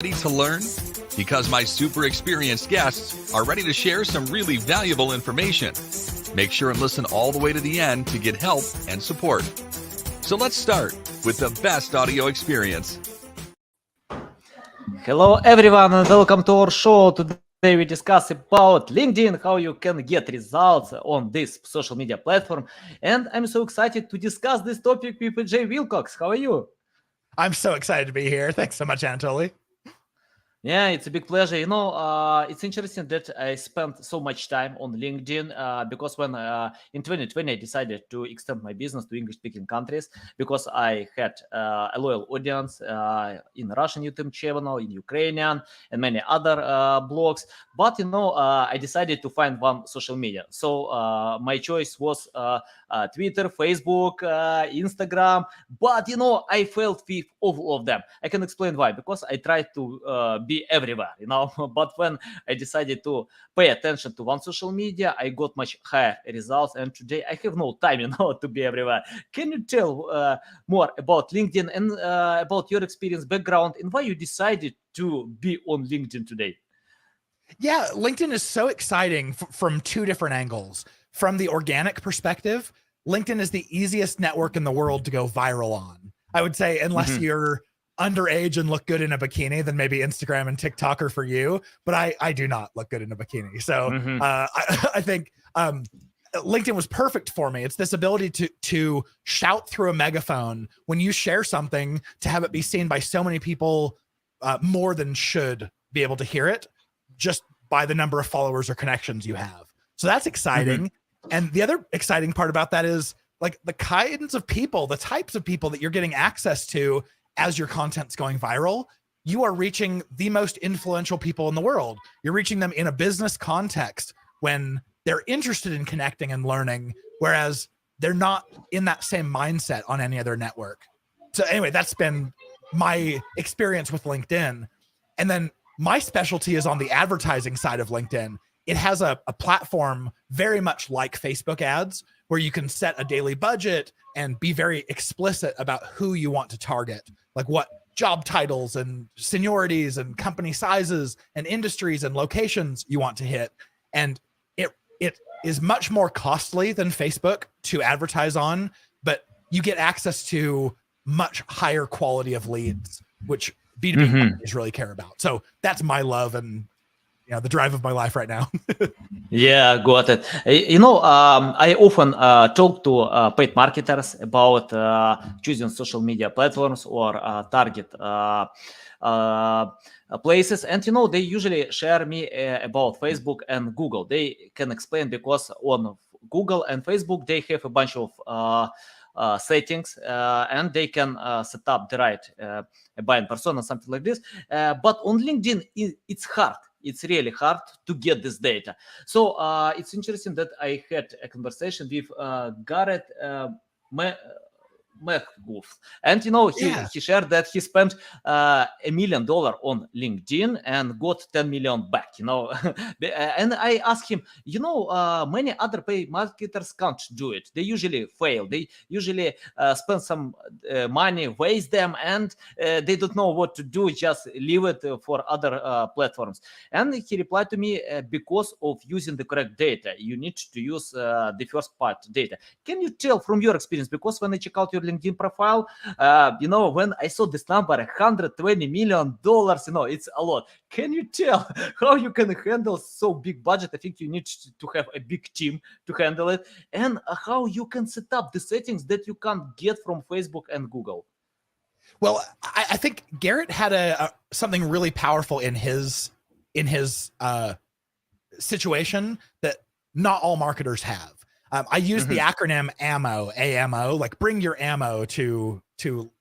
Ready to learn? Because my super experienced guests are ready to share some really valuable information. Make sure and listen all the way to the end to get help and support. So let's start with the best audio experience. Hello everyone and welcome to our show. Today we discuss about LinkedIn, how you can get results on this social media platform. And I'm so excited to discuss this topic with J. Wilcox. How are you? I'm so excited to be here. Thanks so much, Anatoly. Yeah, it's a big pleasure. It's interesting that I spent so much time on LinkedIn because when in 2020 I decided to extend my business to English-speaking countries because I had a loyal audience in Russian YouTube channel, in Ukrainian, and many other blogs. But I decided to find one social media. So my choice was Twitter, Facebook, Instagram. But I failed with all of them. I can explain why. Because I tried to be everywhere, but when I decided to pay attention to one social media, I got much higher results, and today I have no time, to be everywhere. Can you tell more about LinkedIn and about your experience, background, and why you decided to be on LinkedIn today? Yeah, LinkedIn is so exciting from two different angles. From the organic perspective, LinkedIn is the easiest network in the world to go viral on. I would say, unless you're underage and look good in a bikini, then maybe Instagram and TikTok are for you. But I do not look good in a bikini. So I think LinkedIn was perfect for me. It's this ability to shout through a megaphone when you share something, to have it be seen by so many people more than should be able to hear it just by the number of followers or connections you have. So that's exciting. And the other exciting part about that is like the kinds of people, the types of people that you're getting access to as your content's going viral. You are reaching the most influential people in the world. You're reaching them in a business context when they're interested in connecting and learning, whereas they're not in that same mindset on any other network. So anyway, that's been my experience with LinkedIn. And then my specialty is on the advertising side of LinkedIn. It has a platform very much like Facebook ads, where you can set a daily budget and be very explicit about who you want to target, like what job titles and seniorities and company sizes and industries and locations you want to hit. And it is much more costly than Facebook to advertise on, but you get access to much higher quality of leads, which B2B companies really care about. So that's my love and the drive of my life right now. Yeah, got it. I often talk to paid marketers about choosing social media platforms or target places, and they usually share me about Facebook and Google. They can explain because on Google and Facebook they have a bunch of settings and they can set up the right buying persona, something like this. But on LinkedIn, it's hard. It's really hard to get this data. So it's interesting that I had a conversation with Garrett McGough. And he shared that he spent $1 million on LinkedIn and got 10 million back. And I asked him, many other paid marketers can't do it. They usually fail. They usually spend some money, waste them, and they don't know what to do. Just leave it for other platforms. And he replied to me, because of using the correct data, you need to use the first part data. Can you tell from your experience? Because when I check out your LinkedIn profile, when I saw this number, $120 million, it's a lot. Can you tell how you can handle so big budget? I think you need to have a big team to handle it, and how you can set up the settings that you can't get from Facebook and Google. Well, I think Garrett had something really powerful in his situation that not all marketers have. I use the acronym AMO, AMO, like bring your ammo to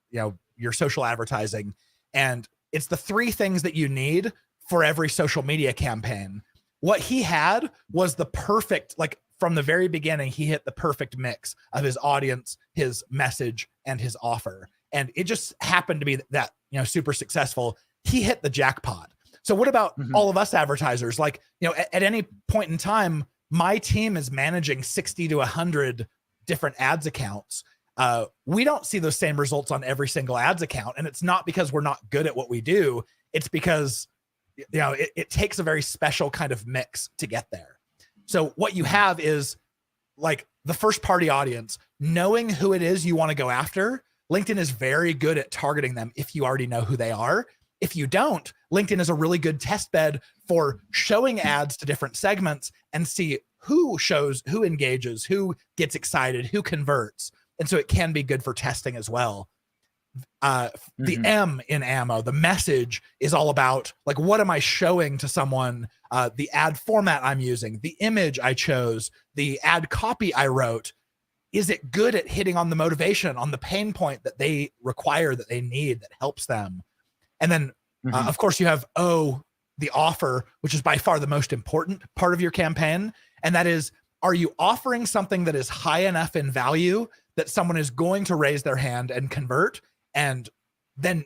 your social advertising. And it's the 3 things that you need for every social media campaign. What he had was the perfect, like from the very beginning, he hit the perfect mix of his audience, his message, and his offer. And it just happened to be that, super successful. He hit the jackpot. So what about all of us advertisers? Like, at any point in time, my team is managing 60 to 100 different ads accounts. We don't see those same results on every single ads account. And it's not because we're not good at what we do. it's because, it takes a very special kind of mix to get there. So what you have is like the first party audience, knowing who it is you want to go after. LinkedIn is very good at targeting them if you already know who they are. If you don't, LinkedIn is a really good test bed for showing ads to different segments and see who shows, who engages, who gets excited, who converts. And so it can be good for testing as well. The M in ammo, the message is all about like, what am I showing to someone? The ad format I'm using, the image I chose, the ad copy I wrote. Is it good at hitting on the motivation, on the pain point that they require, that they need, that helps them? And then, of course, you have the offer, which is by far the most important part of your campaign. And that is, are you offering something that is high enough in value that someone is going to raise their hand and convert? And then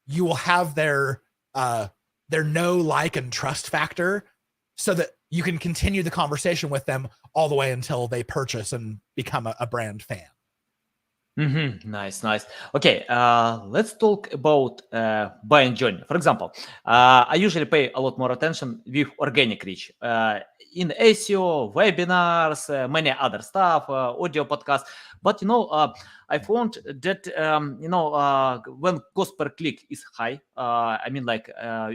you will have their know, like, and trust factor so that you can continue the conversation with them all the way until they purchase and become a brand fan. Nice. Okay, let's talk about buying journey. For example, I usually pay a lot more attention with organic reach in SEO, webinars, many other stuff, audio podcasts. But I found that when cost per click is high,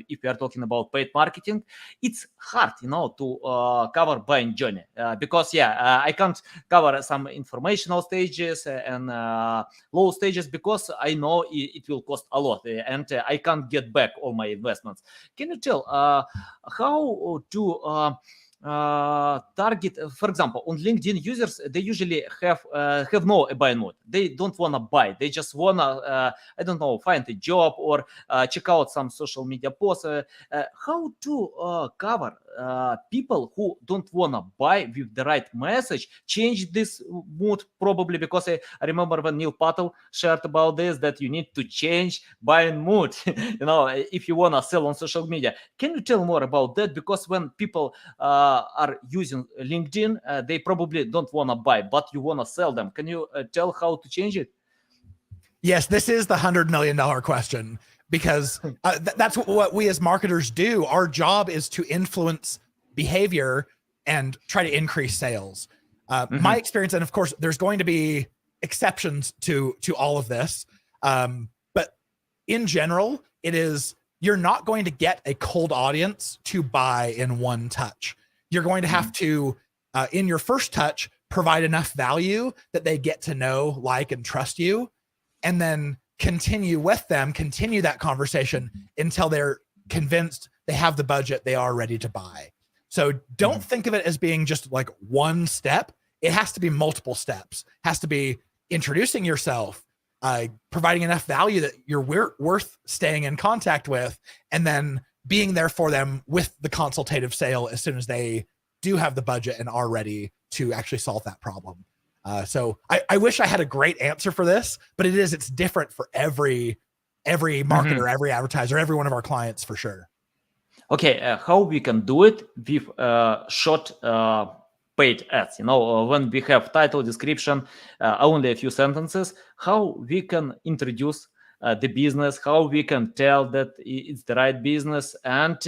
if we are talking about paid marketing, it's hard to cover buying journey because I can't cover some informational stages and low stages because I know it will cost a lot and I can't get back all my investments. Can you tell how to target, for example, on LinkedIn users? They usually have no buying mode. They don't want to buy. They just want to find a job or check out some social media posts. How to cover people who don't want to buy with the right message, change this mood probably, because I remember when Neil Patel shared about this, that you need to change buying mood if you want to sell on social media. Can you tell more about that? Because when people are using LinkedIn, they probably don't want to buy, but you want to sell them. Can you tell how to change it? Yes, this is the $100 million question, because that's what we as marketers do. Our job is to influence behavior and try to increase sales. My experience, and of course, there's going to be exceptions to all of this, but in general, you're not going to get a cold audience to buy in one touch. You're going to have to, in your first touch, provide enough value that they get to know, like, and trust you, and then continue that conversation until they're convinced they have the budget, they are ready to buy. So don't think of it as being just like one step. It has to be multiple steps. It has to be introducing yourself, providing enough value that you're worth staying in contact with, and then being there for them with the consultative sale as soon as they do have the budget and are ready to actually solve that problem. So I wish I had a great answer for this, but it's different for every marketer, every advertiser, every one of our clients for sure. Okay, how we can do it with short paid ads? When we have title, description, only a few sentences, how we can introduce the business, how we can tell that it's the right business, and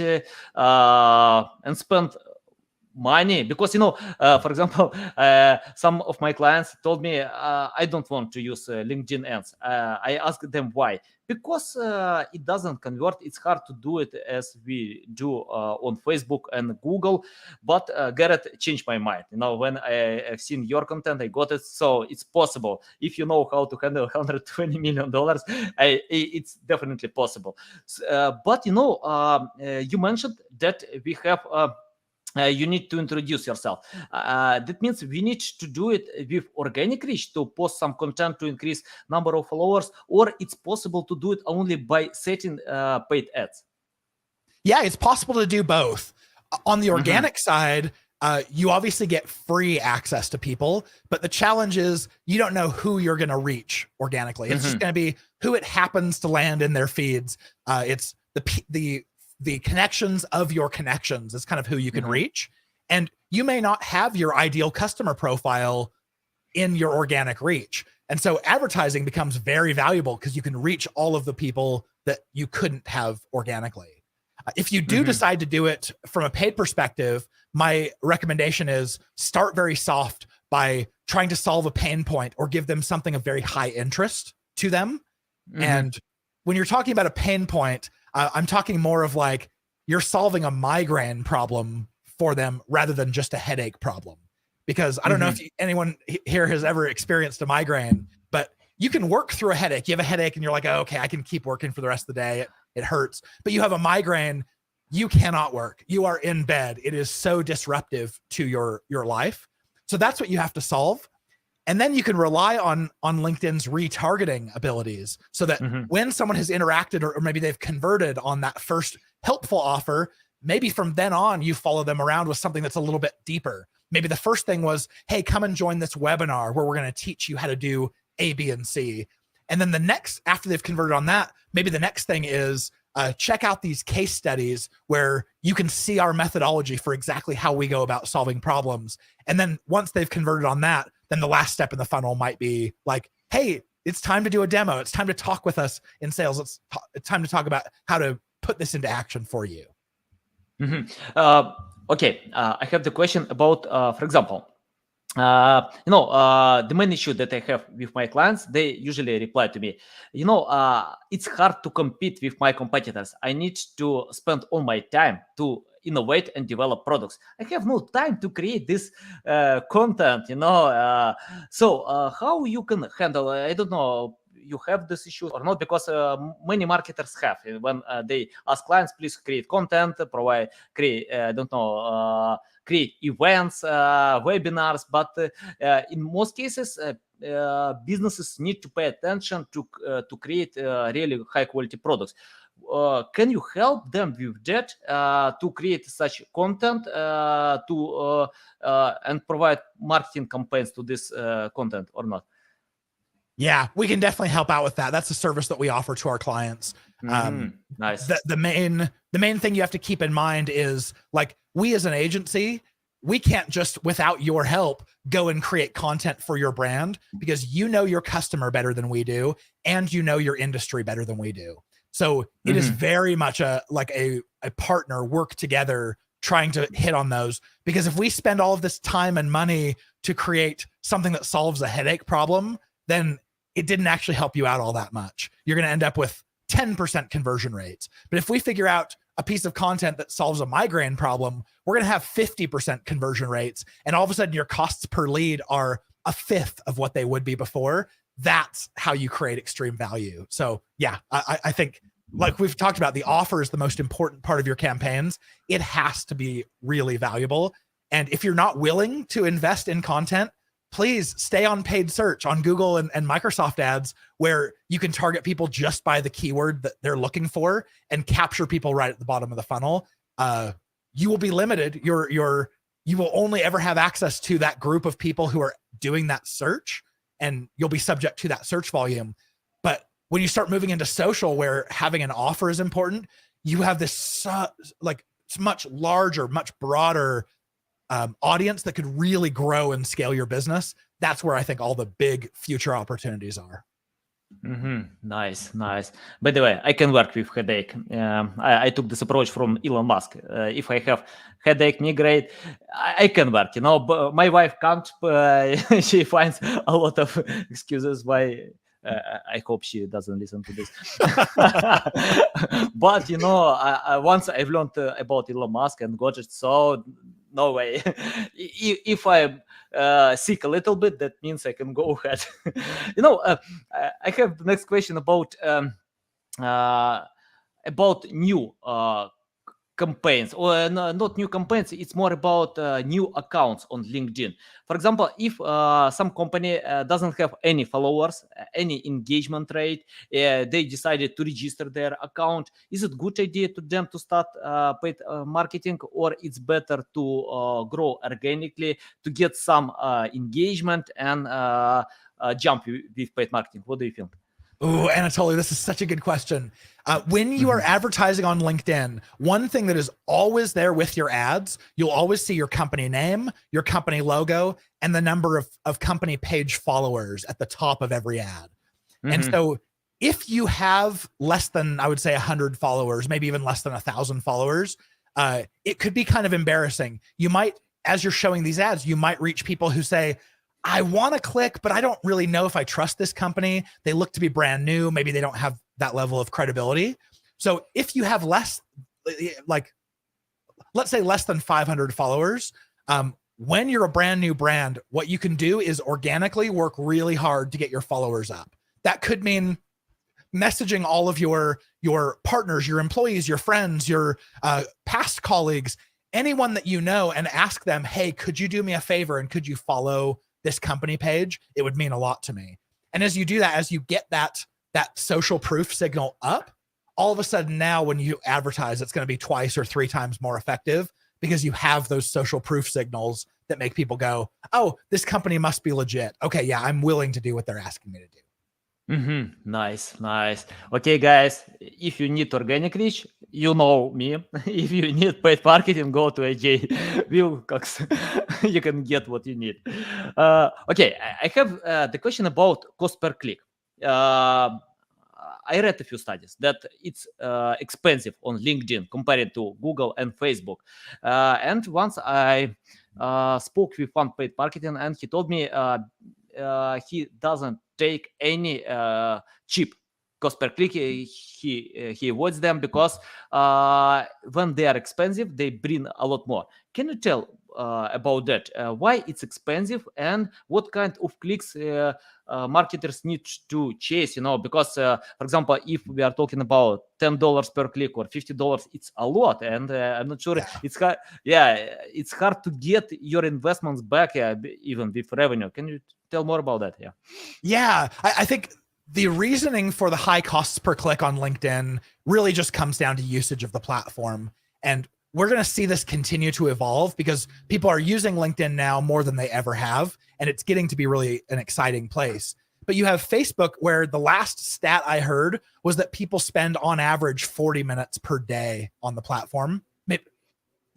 spend money, because for example, some of my clients told me I don't want to use LinkedIn ads. I asked them why. Because it doesn't convert. It's hard to do it as we do on Facebook and Google. But Garrett changed my mind. When I've seen your content, I got it. So it's possible. If you know how to handle $120 million, it's definitely possible. But you mentioned that we have you need to introduce yourself. That means we need to do it with organic reach, to post some content to increase number of followers, or it's possible to do it only by setting paid ads? Yeah, it's possible to do both. On the organic side, you obviously get free access to people, but the challenge is you don't know who you're going to reach organically. It's just going to be who it happens to land in their feeds. It's the connections of your connections is kind of who you can reach. And you may not have your ideal customer profile in your organic reach. And so advertising becomes very valuable because you can reach all of the people that you couldn't have organically. If you do decide to do it from a paid perspective, my recommendation is start very soft by trying to solve a pain point or give them something of very high interest to them. And when you're talking about a pain point, I'm talking more of like you're solving a migraine problem for them rather than just a headache problem. Because I don't know if anyone here has ever experienced a migraine, but you can work through a headache. You have a headache and you're like, oh, okay, I can keep working for the rest of the day. It hurts. But you have a migraine, you cannot work. You are in bed. It is so disruptive to your life. So that's what you have to solve. And then you can rely on LinkedIn's retargeting abilities so that when someone has interacted or maybe they've converted on that first helpful offer, maybe from then on, you follow them around with something that's a little bit deeper. Maybe the first thing was, hey, come and join this webinar where we're going to teach you how to do A, B, and C. And then the next, after they've converted on that, maybe the next thing is check out these case studies where you can see our methodology for exactly how we go about solving problems. And then once they've converted on that, then the last step in the funnel might be like, hey, it's time to do a demo. It's time to talk with us in sales. It's time to talk about how to put this into action for you. Okay, I have the question about, for example, the main issue that I have with my clients, they usually reply to me, it's hard to compete with my competitors. I need to spend all my time to innovate and develop products. I have no time to create this content, so how you can handle, I don't know, you have this issue or not, because many marketers have when they ask clients, please create content, create events, webinars, but in most cases, businesses need to pay attention to create really high quality products. Can you help them with that to create such content and provide marketing campaigns to this content or not? Yeah, we can definitely help out with that. That's a service that we offer to our clients. Nice. The main thing you have to keep in mind is like we as an agency, we can't just without your help go and create content for your brand because you know your customer better than we do and you know your industry better than we do. So it is very much a partner work together trying to hit on those, because if we spend all of this time and money to create something that solves a headache problem, then it didn't actually help you out all that much. You're going to end up with 10% conversion rates. But if we figure out a piece of content that solves a migraine problem, we're going to have 50% conversion rates. And all of a sudden your costs per lead are a fifth of what they would be before. That's how you create extreme value. So yeah, I think like we've talked about, the offer is the most important part of your campaigns. It has to be really valuable. And if you're not willing to invest in content, please stay on paid search on Google and Microsoft ads, where you can target people just by the keyword that they're looking for and capture people right at the bottom of the funnel. You will be limited. You will only ever have access to that group of people who are doing that search, and you'll be subject to that search volume. But when you start moving into social, where having an offer is important, you have this it's much larger, much broader audience that could really grow and scale your business. That's where I think all the big future opportunities are. Nice. By the way, I can work with headache. I took this approach from Elon Musk. If I have headache, migraine, I can work. But my wife can't. She finds a lot of excuses why. I hope she doesn't listen to this. But once I've learned about Elon Musk and gadgets, so no way. If I'm sick a little bit, that means I can go ahead. I have the next question about new campaigns, or not new campaigns. It's more about new accounts on LinkedIn. For example, if some company doesn't have any followers, any engagement rate, they decided to register their account, is it a good idea to them to start paid marketing, or it's better to grow organically to get some engagement and jump with paid marketing? What do you think? Oh, Anatoly, this is such a good question. When you are advertising on LinkedIn, one thing that is always there with your ads, you'll always see your company name, your company logo, and the number of company page followers at the top of every ad. And so if you have less than, I would say, 100 followers, maybe even less than 1,000 followers, it could be kind of embarrassing. You might, as you're showing these ads, you might reach people who say, I want to click, but I don't really know if I trust this company. They look to be brand new. Maybe they don't have that level of credibility. So if you have less, like, let's say less than 500 followers, when you're a brand new brand, what you can do is organically work really hard to get your followers up. That could mean messaging all of your partners, your employees, your friends, your past colleagues, anyone that you know, and ask them, hey, could you do me a favor and could you follow this company page? It would mean a lot to me. And as you do that, as you get that social proof signal up, all of a sudden now when you advertise, it's going to be 2 or 3 times more effective because you have those social proof signals that make people go, oh, this company must be legit. Okay, yeah, I'm willing to do what they're asking me to do. Nice. Okay, guys, if you need organic reach, you know me. If you need paid marketing, go to AJ Wilcox. You can get what you need. Okay, I have the question about cost per click. I read a few studies that it's expensive on LinkedIn compared to Google and Facebook. And once I spoke with one paid marketing, and he told me he doesn't take any cheap cost per click. He avoids them because when they are expensive, they bring a lot more. Can you tell about that? Why it's expensive and what kind of clicks marketers need to chase? Because for example, if we are talking about $10 per click or $50, it's a lot, and I'm not sure it's hard. It's hard to get your investments back, even with revenue. Can you tell more about that? I think the reasoning for the high costs per click on LinkedIn really just comes down to usage of the platform. And we're going to see this continue to evolve because people are using LinkedIn now more than they ever have. And it's getting to be really an exciting place. But you have Facebook, where the last stat I heard was that people spend on average 40 minutes per day on the platform.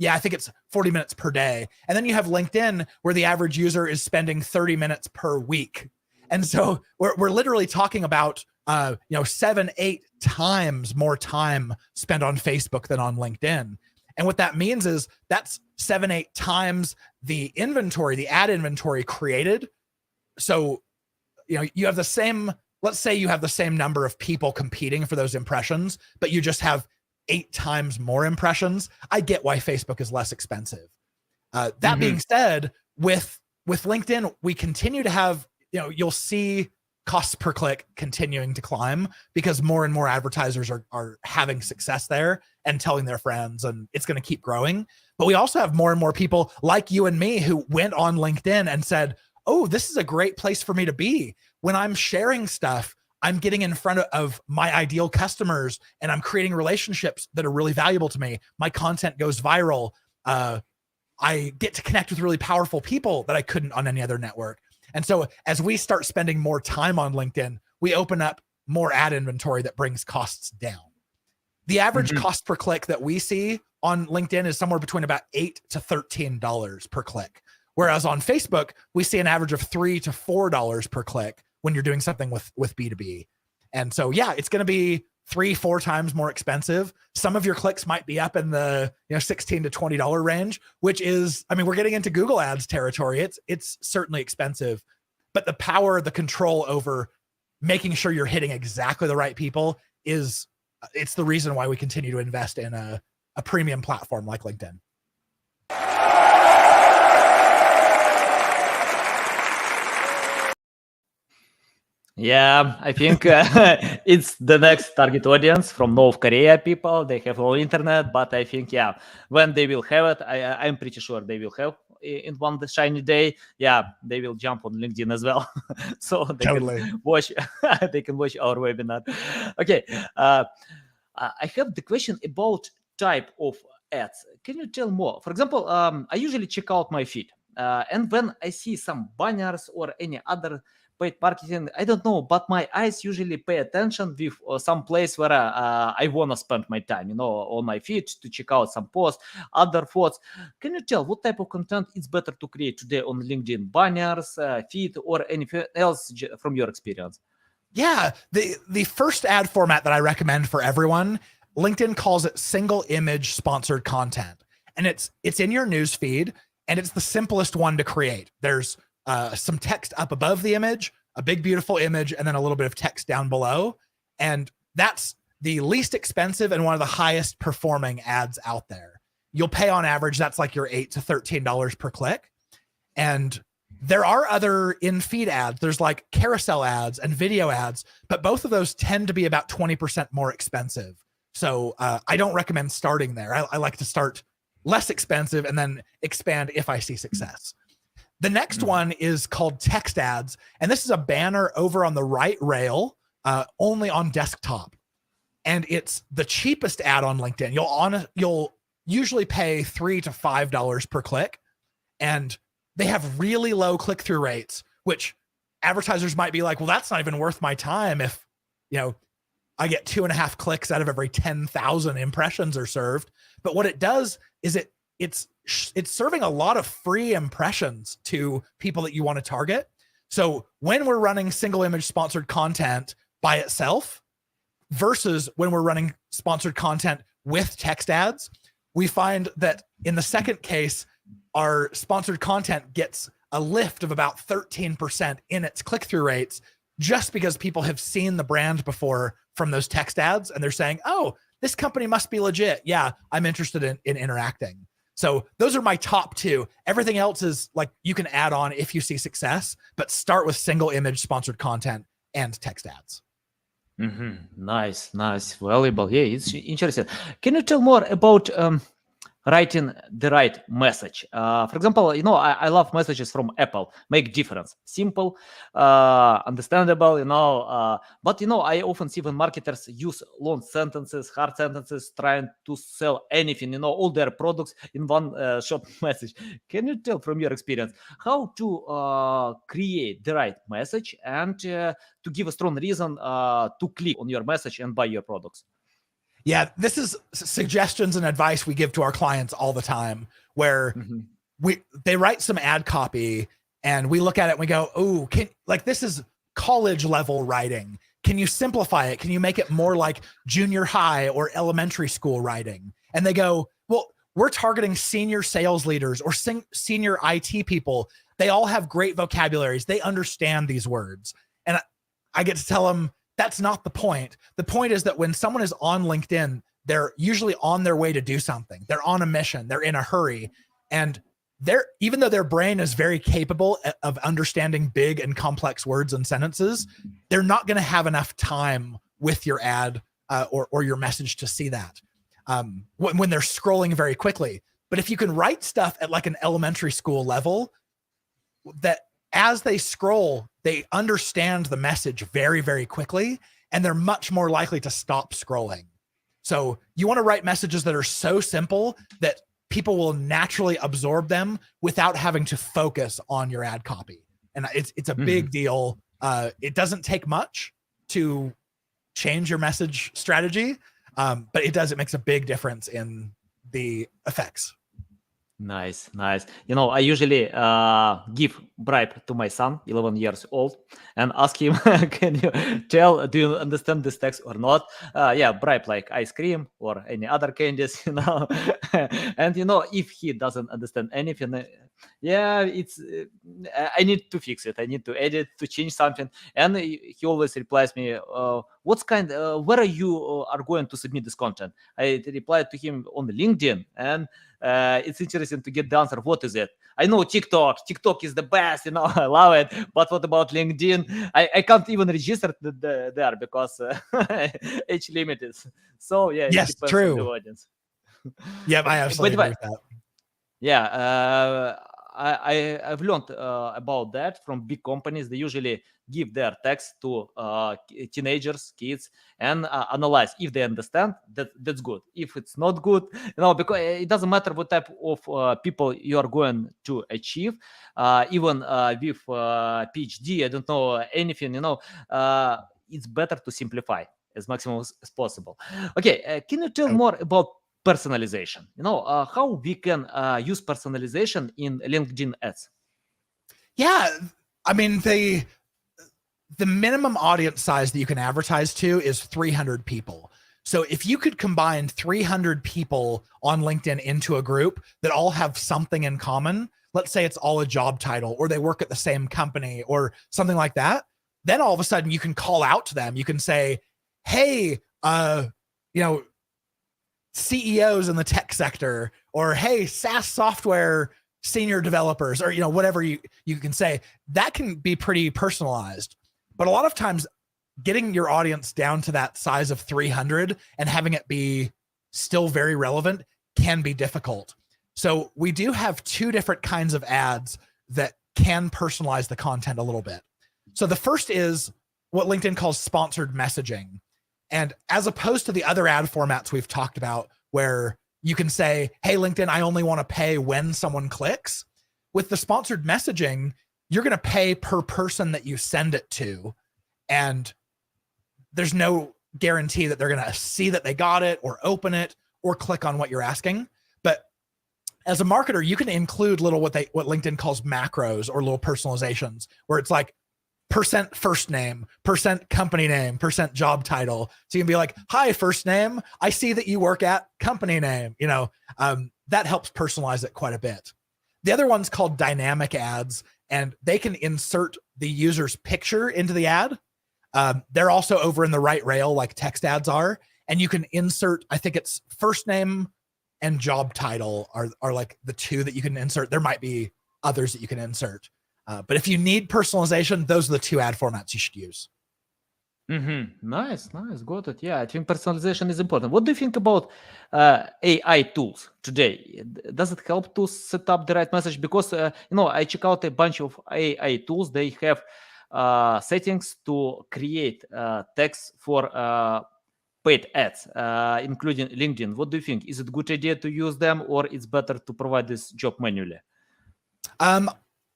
I think it's 40 minutes per day. And then you have LinkedIn, where the average user is spending 30 minutes per week. And so we're literally talking about 7-8 times more time spent on Facebook than on LinkedIn. And what that means is that's 7-8 times the inventory, the ad inventory created. So you have the same, let's say you have the same number of people competing for those impressions, but you just have 8 times more impressions. I get why Facebook is less expensive. That being said, with LinkedIn, we continue to have, you'll see costs per click continuing to climb because more and more advertisers are having success there and telling their friends, and it's going to keep growing. But we also have more and more people like you and me who went on LinkedIn and said, oh, this is a great place for me to be. When I'm sharing stuff, I'm getting in front of my ideal customers and I'm creating relationships that are really valuable to me. My content goes viral. I get to connect with really powerful people that I couldn't on any other network. And so as we start spending more time on LinkedIn, we open up more ad inventory that brings costs down. The average cost per click that we see on LinkedIn is somewhere between about $8 to $13 per click. Whereas on Facebook, we see an average of $3 to $4 per click when you're doing something with B2B. And so, it's going to be 3-4 times more expensive. Some of your clicks might be up in the $16 to $20 range, which is, we're getting into Google Ads territory. It's certainly expensive, but the power, the control over making sure you're hitting exactly the right people it's the reason why we continue to invest in a premium platform like LinkedIn. Yeah, I think it's the next target audience from North Korea people. They have all internet, but I think, when they will have it, I'm pretty sure they will have in one shiny day. They will jump on LinkedIn as well. So they can watch our webinar. Okay. I have the question about type of ads. Can you tell more? For example, I usually check out my feed. And when I see some banners or any other paid marketing, I don't know, but my eyes usually pay attention with some place where I want to spend my time, on my feed to check out some posts, other thoughts. Can you tell what type of content is better to create today on LinkedIn? Banners, feed, or anything else from your experience? Yeah, the first ad format that I recommend for everyone, LinkedIn calls it single image sponsored content. And it's in your news feed, and it's the simplest one to create. There's some text up above the image, a big beautiful image, and then a little bit of text down below. And that's the least expensive and one of the highest performing ads out there. You'll pay on average, that's like your $8 to $13 per click. And there are other in-feed ads. There's like carousel ads and video ads, but both of those tend to be about 20% more expensive. So I don't recommend starting there. I like to start less expensive and then expand if I see success. The next one is called text ads. And this is a banner over on the right rail, only on desktop. And it's the cheapest ad on LinkedIn. You'll usually pay $3 to $5 per click. And they have really low click-through rates, which advertisers might be like, well, that's not even worth my time if, I get 2.5 clicks out of every 10,000 impressions are served. But what it does is it's serving a lot of free impressions to people that you want to target. So when we're running single image sponsored content by itself versus when we're running sponsored content with text ads, we find that in the second case, our sponsored content gets a lift of about 13% in its click-through rates, just because people have seen the brand before from those text ads. And they're saying, oh, this company must be legit. Yeah, I'm interested in interacting. So those are my top two. Everything else is like you can add on if you see success, but start with single image sponsored content and text ads. Nice, valuable. Yeah, it's interesting. Can you tell more about writing the right message? For example, I love messages from Apple. Make difference. Simple, understandable, but I often see when marketers use long sentences, hard sentences, trying to sell anything, all their products in one short message. Can you tell from your experience how to create the right message and to give a strong reason to click on your message and buy your products? Yeah, this is suggestions and advice we give to our clients all the time, where they write some ad copy and we look at it and we go, oh, this is college level writing. Can you simplify it? Can you make it more like junior high or elementary school writing? And they go, well, we're targeting senior sales leaders or senior IT people. They all have great vocabularies. They understand these words. And I get to tell them, that's not the point. The point is that when someone is on LinkedIn, they're usually on their way to do something. They're on a mission. They're in a hurry. And even though their brain is very capable of understanding big and complex words and sentences, they're not going to have enough time with your ad or your message to see that when they're scrolling very quickly. But if you can write stuff at like an elementary school level, that as they scroll, they understand the message very, very quickly, and they're much more likely to stop scrolling. So you want to write messages that are so simple that people will naturally absorb them without having to focus on your ad copy. And it's a big deal. It doesn't take much to change your message strategy, but it makes a big difference in the effects. Nice. I usually give bribe to my son, 11 years old, and ask him, can you do you understand this text or not? Bribe like ice cream or any other candies, and if he doesn't understand anything, it's I need to fix it. I need to edit, to change something. And he always replies me, where are you are going to submit this content? I replied to him on LinkedIn, and it's interesting to get the answer. What is it? I know TikTok is the best, I love it. But what about LinkedIn? I can't even register there because age limit is. So it yes, depends true. on the audience. Yeah, I absolutely agree with that. Yeah, I've learned about that from big companies. They usually give their text to teenagers, kids, and analyze. If they understand, that's good. If it's not good, because it doesn't matter what type of people you are going to achieve. Even with PhD, I don't know anything. It's better to simplify as maximum as possible. Okay, can you tell more about personalization? How we can use personalization in LinkedIn ads? Yeah, I mean, the minimum audience size that you can advertise to is 300 people. So if you could combine 300 people on LinkedIn into a group that all have something in common, let's say it's all a job title or they work at the same company or something like that, then all of a sudden you can call out to them. You can say, hey, CEOs in the tech sector, or hey, SaaS software senior developers, or whatever you can say. That can be pretty personalized. But a lot of times getting your audience down to that size of 300 and having it be still very relevant can be difficult. So we do have two different kinds of ads that can personalize the content a little bit. So the first is what LinkedIn calls sponsored messaging. And as opposed to the other ad formats we've talked about, where you can say, hey, LinkedIn, I only want to pay when someone clicks. With the sponsored messaging, you're going to pay per person that you send it to. And there's no guarantee that they're going to see that they got it or open it or click on what you're asking. But as a marketer, you can include little what LinkedIn calls macros or little personalizations, where it's like percent first name, percent company name, percent job title. So you can be like, hi, first name, I see that you work at company name. That helps personalize it quite a bit. The other one's called dynamic ads, and they can insert the user's picture into the ad. They're also over in the right rail like text ads are. And you can insert, I think it's first name and job title are like the two that you can insert. There might be others that you can insert. But if you need personalization, those are the two ad formats you should use. Nice. Got it. Yeah, I think personalization is important. What do you think about AI tools today? Does it help to set up the right message? Because, I check out a bunch of AI tools. They have settings to create text for paid ads, including LinkedIn. What do you think? Is it a good idea to use them, or it's better to provide this job manually?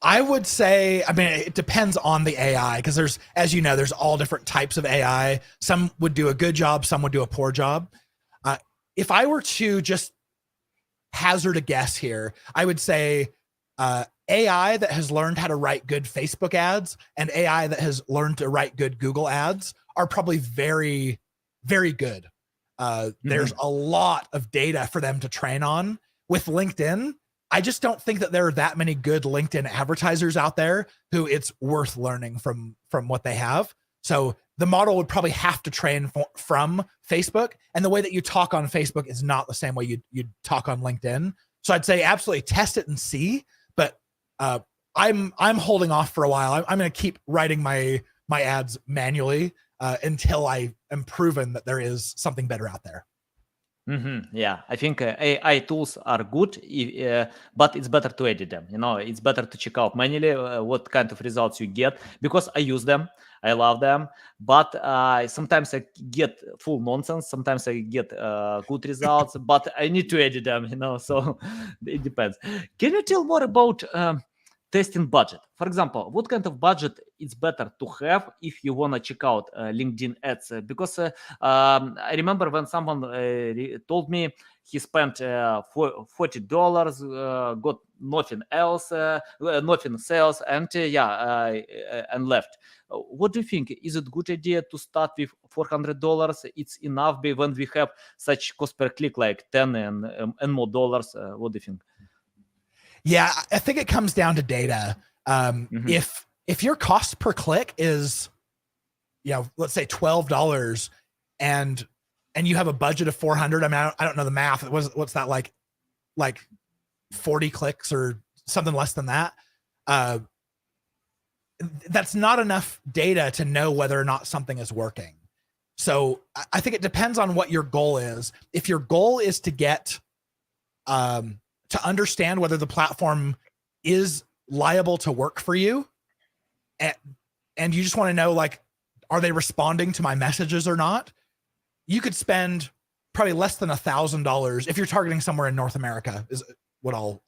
I would say, it depends on the AI, because there's, as you know, there's all different types of AI. Some would do a good job, some would do a poor job. If I were to just hazard a guess here, I would say AI that has learned how to write good Facebook ads and AI that has learned to write good Google ads are probably very, very good. There's a lot of data for them to train on. With LinkedIn, I just don't think that there are that many good LinkedIn advertisers out there who it's worth learning from what they have. So the model would probably have to train from Facebook, and the way that you talk on Facebook is not the same way you'd talk on LinkedIn. So I'd say absolutely test it and see, but I'm holding off for a while. I'm going to keep writing my ads manually until I am proven that there is something better out there. Yeah, I think AI tools are good, but it's better to edit them. It's better to check out manually what kind of results you get, because I use them. I love them, but sometimes I get full nonsense. Sometimes I get good results, but I need to edit them, so it depends. Can you tell more about testing budget? For example, what kind of budget is better to have if you want to check out LinkedIn ads? Because I remember when someone told me he spent $40, got nothing else, nothing sales, and and left. What do you think? Is it a good idea to start with $400? It's enough when we have such cost per click like 10 and more dollars. What do you think? Yeah, I think it comes down to data. If your cost per click is, let's say $12, and you have a budget of 400, I don't know the math. What's that like 40 clicks or something less than that? That's not enough data to know whether or not something is working. So I think it depends on what your goal is. If your goal is to get, to understand whether the platform is liable to work for you, and you just want to know, are they responding to my messages or not? You could spend probably less than $1,000 if you're targeting somewhere in North America, is what I'll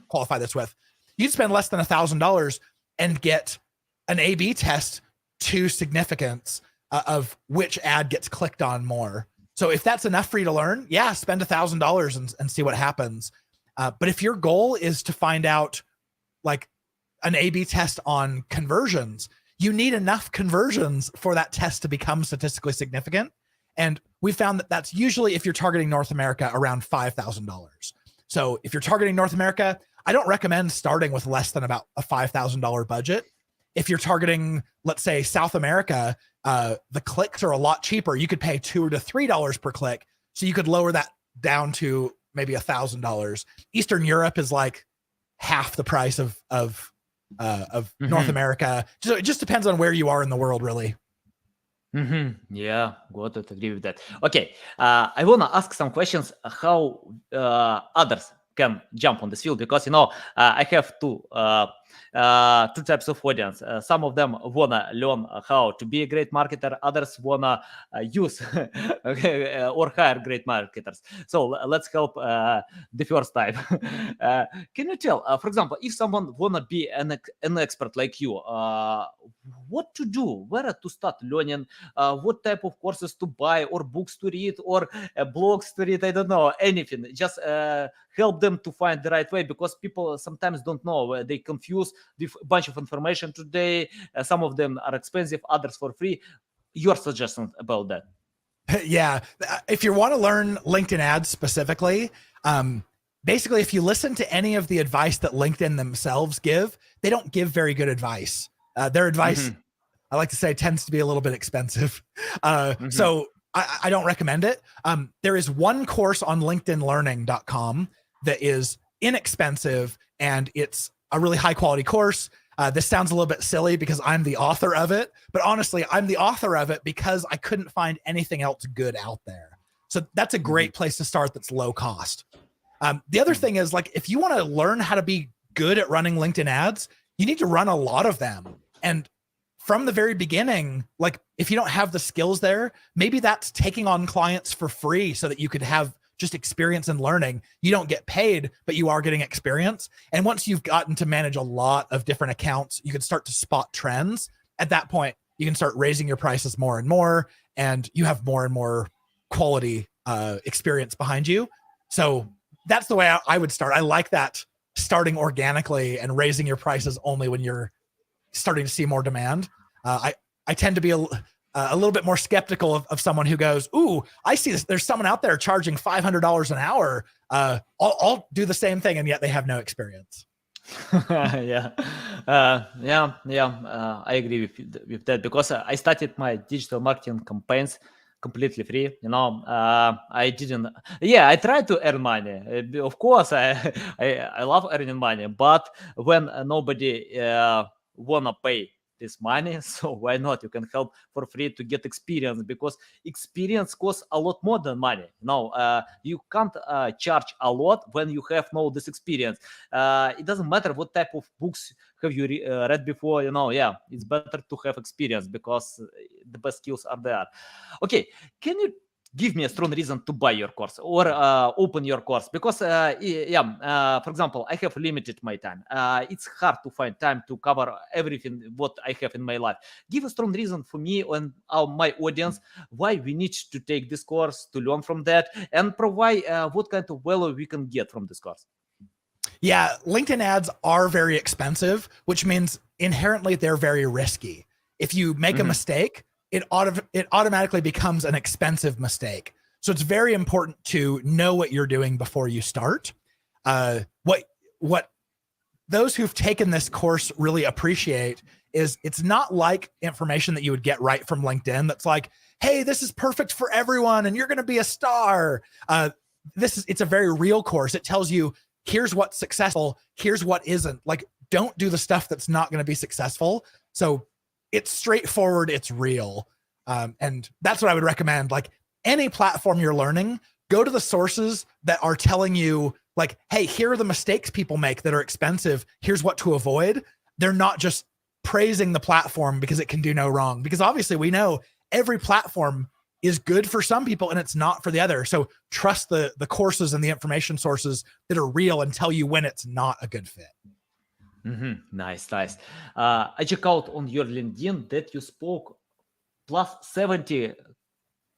qualify this with. You'd spend less than $1,000 and get an A/B test to significance of which ad gets clicked on more. So if that's enough for you to learn, spend $1,000 and see what happens. But if your goal is to find out an A/B test on conversions, you need enough conversions for that test to become statistically significant. And we found that that's usually, if you're targeting North America, around $5,000. So if you're targeting North America, I don't recommend starting with less than about a $5,000 budget. If you're targeting, let's say, South America, the clicks are a lot cheaper. You could pay $2 to $3 per click. So you could lower that down to maybe $1,000. Eastern Europe is like half the price of North America. So it just depends on where you are in the world, really. Yeah, got it. Agree with that. Okay, I wanna ask some questions. How others can jump on this field, because I have two types of audience. Some of them wanna learn how to be a great marketer. Others wanna use or hire great marketers. So let's help the first type. Can you tell, for example, if someone wanna be an expert like you, what to do, where to start learning, what type of courses to buy, or books to read, or blogs to read? I don't know, anything. Just help them to find the right way, because people sometimes don't know. They confuse with a bunch of information today. Some of them are expensive, others for free. Your suggestion about that? Yeah. If you want to learn LinkedIn ads specifically, basically, if you listen to any of the advice that LinkedIn themselves give, they don't give very good advice. Their advice, I like to say, tends to be a little bit expensive. So I don't recommend it. There is one course on LinkedInLearning.com that is inexpensive, and it's a really high quality course. This sounds a little bit silly because I'm the author of it, but honestly, I'm the author of it because I couldn't find anything else good out there. So that's a great place to start that's low cost. The other thing is, like, if you want to learn how to be good at running LinkedIn ads, you need to run a lot of them. And from the very beginning, like, if you don't have the skills there, maybe that's taking on clients for free so that you could have just experience and learning. You don't get paid, but you are getting experience. And once you've gotten to manage a lot of different accounts, you can start to spot trends. At that point, you can start raising your prices more and more, and you have more and more quality experience behind you. So that's the way I would start. I like that, starting organically and raising your prices only when you're starting to see more demand. I tend to be a little bit more skeptical of someone who goes, "Ooh, I see this. There's someone out there charging $500 an hour. I'll do the same thing," and yet they have no experience. I agree with that, because I started my digital marketing campaigns completely free. I didn't. Yeah, I tried to earn money. Of course, I love earning money, but when nobody wanna pay this money, so why not? You can help for free to get experience, because experience costs a lot more than money. You can't charge a lot when you have this experience. It doesn't matter what type of books have you read before. It's better to have experience, because the best skills are there. Okay, can you give me a strong reason to buy your course or open your course? Because for example, I have limited my time. It's hard to find time to cover everything what I have in my life. Give a strong reason for me and my audience why we need to take this course, to learn from that, and provide what kind of value we can get from this course. Yeah, LinkedIn ads are very expensive, which means inherently they're very risky. If you make a mistake, it automatically becomes an expensive mistake. So it's very important to know what you're doing before you start. What those who've taken this course really appreciate is it's not like information that you would get right from LinkedIn that's like, hey, this is perfect for everyone and you're going to be a star. It's a very real course. It tells you, here's what's successful, here's what isn't. Like, don't do the stuff that's not going to be successful. So it's straightforward, it's real. And that's what I would recommend. Like, any platform you're learning, go to the sources that are telling you, like, hey, here are the mistakes people make that are expensive. Here's what to avoid. They're not just praising the platform because it can do no wrong. Because obviously we know every platform is good for some people and it's not for the other. So trust the courses and the information sources that are real and tell you when it's not a good fit. Nice. I check out on your LinkedIn that you spoke plus 70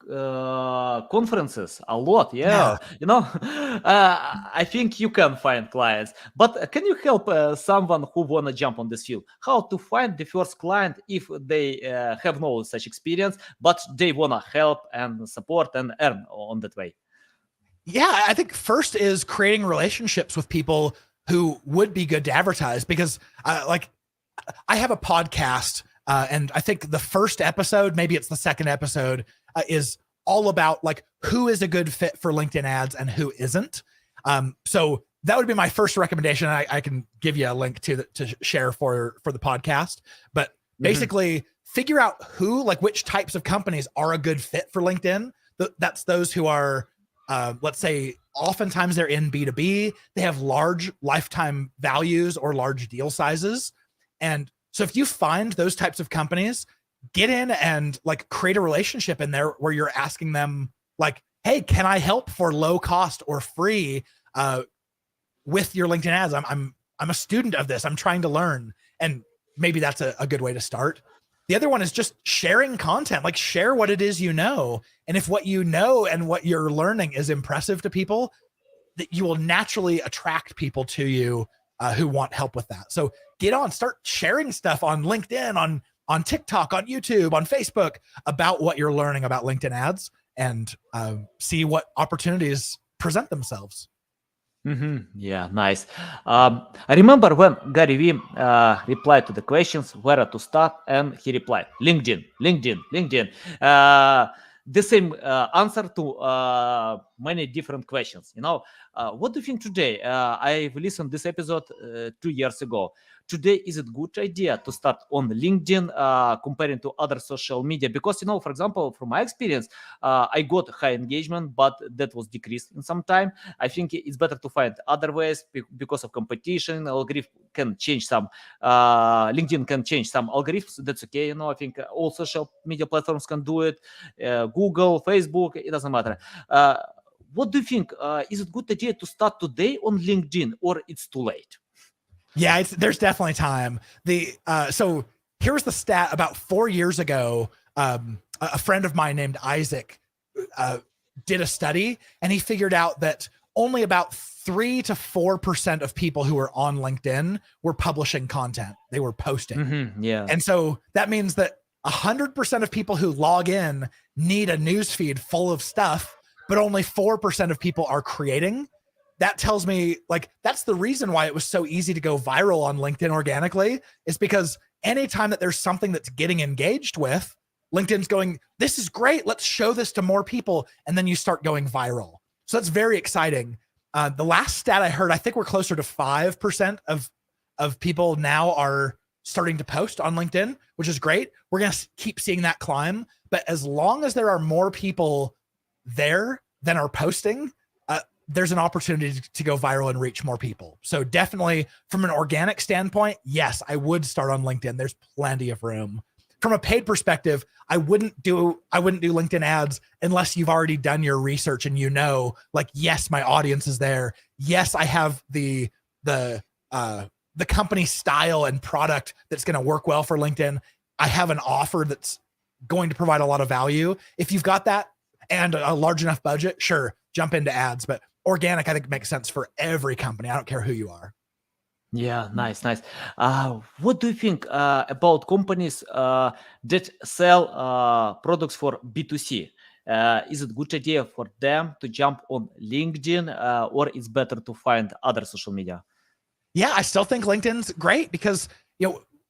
conferences a lot. Yeah. I think you can find clients, but can you help someone who wanna jump on this field? How to find the first client if they have no such experience, but they wanna help and support and earn on that way? Yeah, I think first is creating relationships with people who would be good to advertise, because like I have a podcast, and I think the first episode, maybe it's the second episode, is all about like who is a good fit for LinkedIn ads and who isn't. So that would be my first recommendation. I can give you a link to share for the podcast, but basically figure out which types of companies are a good fit for LinkedIn. That's those who are, let's say, oftentimes they're in B2B, they have large lifetime values or large deal sizes. And so if you find those types of companies, get in and like create a relationship in there where you're asking them like, hey, can I help for low cost or free with your LinkedIn ads? I'm a student of this. I'm trying to learn. And maybe that's a good way to start. The other one is just sharing content, like share what it is you know. And if what you know and what you're learning is impressive to people, that you will naturally attract people to you who want help with that. So start sharing stuff on LinkedIn, on TikTok, on YouTube, on Facebook about what you're learning about LinkedIn ads, and see what opportunities present themselves. Yeah, nice. I remember when Gary Vee replied to the questions where to start, and he replied, LinkedIn. The same answer to many different questions. What do you think today? I've listened this episode 2 years ago. Today, is it good idea to start on LinkedIn comparing to other social media? Because, for example, from my experience, I got high engagement, but that was decreased in some time. I think it's better to find other ways because of competition. Algorithm can change some. LinkedIn can change some algorithms. That's okay. I think all social media platforms can do it. Google, Facebook, it doesn't matter. What do you think? Is it a good idea to start today on LinkedIn, or it's too late? Yeah, there's definitely time. So here's the stat. About 4 years ago, a friend of mine named Isaac did a study, and he figured out that only about 3 to 4% of people who were on LinkedIn were publishing content. They were posting. Yeah. And so that means that 100% of people who log in need a newsfeed full of stuff, but only 4% of people are creating. That tells me like that's the reason why it was so easy to go viral on LinkedIn organically, is because anytime that there's something that's getting engaged with, LinkedIn's going, this is great, let's show this to more people. And then you start going viral. So that's very exciting. The last stat I heard, I think we're closer to 5% of people now are starting to post on LinkedIn, which is great. We're going to keep seeing that climb. But as long as there are more people there than are posting, there's an opportunity to go viral and reach more people. So definitely from an organic standpoint, yes, I would start on LinkedIn. There's plenty of room. From a paid perspective, I wouldn't do LinkedIn ads unless you've already done your research and like, yes, my audience is there. Yes, I have the company style and product that's going to work well for LinkedIn. I have an offer that's going to provide a lot of value. If you've got that and a large enough budget, sure, jump into ads. But organic, I think, makes sense for every company. I don't care who you are. Yeah, nice. What do you think about companies that sell products for B2C? Is it a good idea for them to jump on LinkedIn, or it's better to find other social media? Yeah, I still think LinkedIn's great because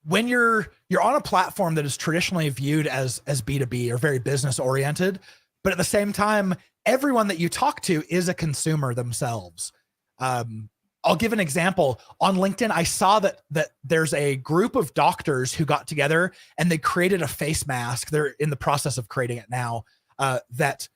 when you're on a platform that is traditionally viewed as B2B or very business oriented, but at the same time, everyone that you talk to is a consumer themselves. I'll give an example. On LinkedIn, I saw that there's a group of doctors who got together and they created a face mask. They're in the process of creating it now, that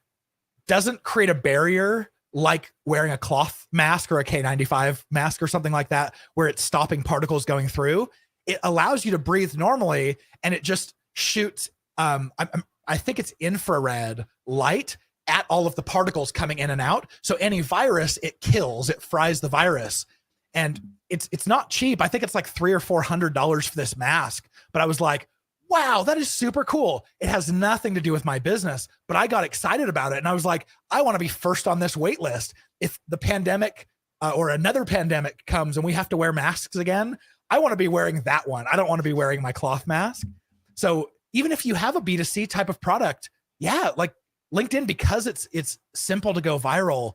doesn't create a barrier like wearing a cloth mask or a K95 mask or something like that, where it's stopping particles going through. It allows you to breathe normally, and it just shoots, I think it's infrared light at all of the particles coming in and out. So any virus, it kills, it fries the virus. And it's not cheap. I think it's like $300 or $400 for this mask. But I was like, wow, that is super cool. It has nothing to do with my business, but I got excited about it. And I was like, I want to be first on this wait list. If the pandemic or another pandemic comes and we have to wear masks again, I want to be wearing that one. I don't want to be wearing my cloth mask. So even if you have a B2C type of product, yeah, like LinkedIn, because it's simple to go viral,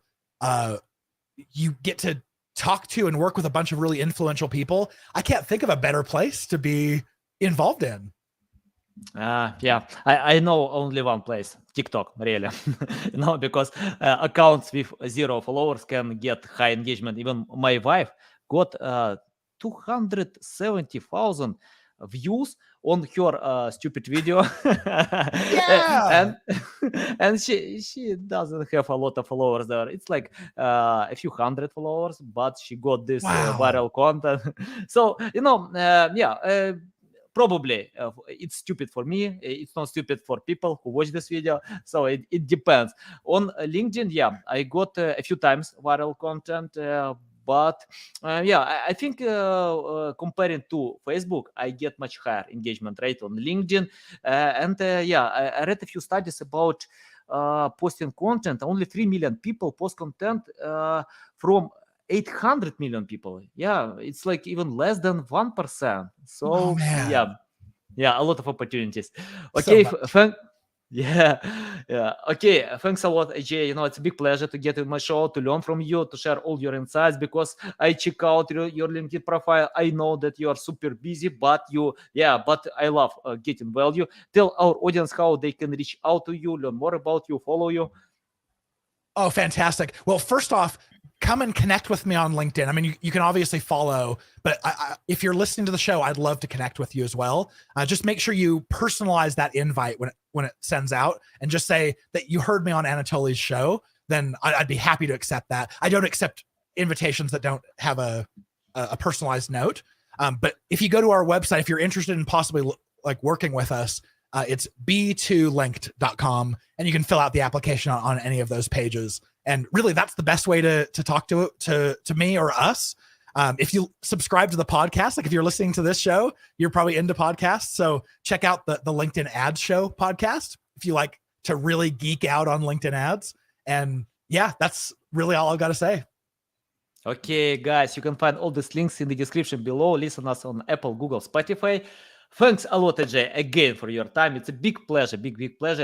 you get to talk to and work with a bunch of really influential people. I can't think of a better place to be involved in. Yeah, I know only one place, TikTok, really. Because accounts with 0 followers can get high engagement. Even my wife got 270,000 views on her stupid video. Yeah. and she doesn't have a lot of followers there. It's like a few hundred followers, but she got this viral content. So probably it's stupid for me. It's not stupid for people who watch this video. So it depends. On LinkedIn, yeah, I got a few times viral content, but I think comparing to Facebook, I get much higher engagement rate on LinkedIn. I read a few studies about posting content. Only 3 million people post content from 800 million people. Yeah, it's like even less than 1%. So yeah, a lot of opportunities. Okay, yeah. Okay, thanks a lot, AJ. It's a big pleasure to get in my show, to learn from you, to share all your insights, because I check out your LinkedIn profile. I know that you are super busy, but I love getting value. Tell our audience how they can reach out to you, learn more about you, follow you. Oh, fantastic. Well, first off, come and connect with me on LinkedIn. I mean, you can obviously follow, but if you're listening to the show, I'd love to connect with you as well. Just make sure you personalize that invite when it sends out, and just say that you heard me on Anatoly's show. Then I'd be happy to accept that. I don't accept invitations that don't have a personalized note. But if you go to our website, if you're interested in possibly like working with us, it's b2linked.com, and you can fill out the application on any of those pages. And really, that's the best way to talk to me or us. If you subscribe to the podcast, like if you're listening to this show, you're probably into podcasts. So check out the LinkedIn Ads Show podcast if you like to really geek out on LinkedIn ads. And yeah, that's really all I've got to say. Okay, guys, you can find all these links in the description below. Listen us on Apple, Google, Spotify. Thanks a lot, AJ, again for your time. It's a big pleasure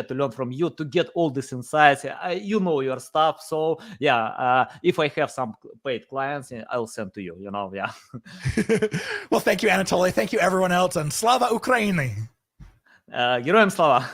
to learn from you, to get all these insights. You know your stuff. So if I have some paid clients, I'll send to you, yeah. Well, thank you, Anatoly. Thank you, everyone else. And Slava Ukraini. Героям слава.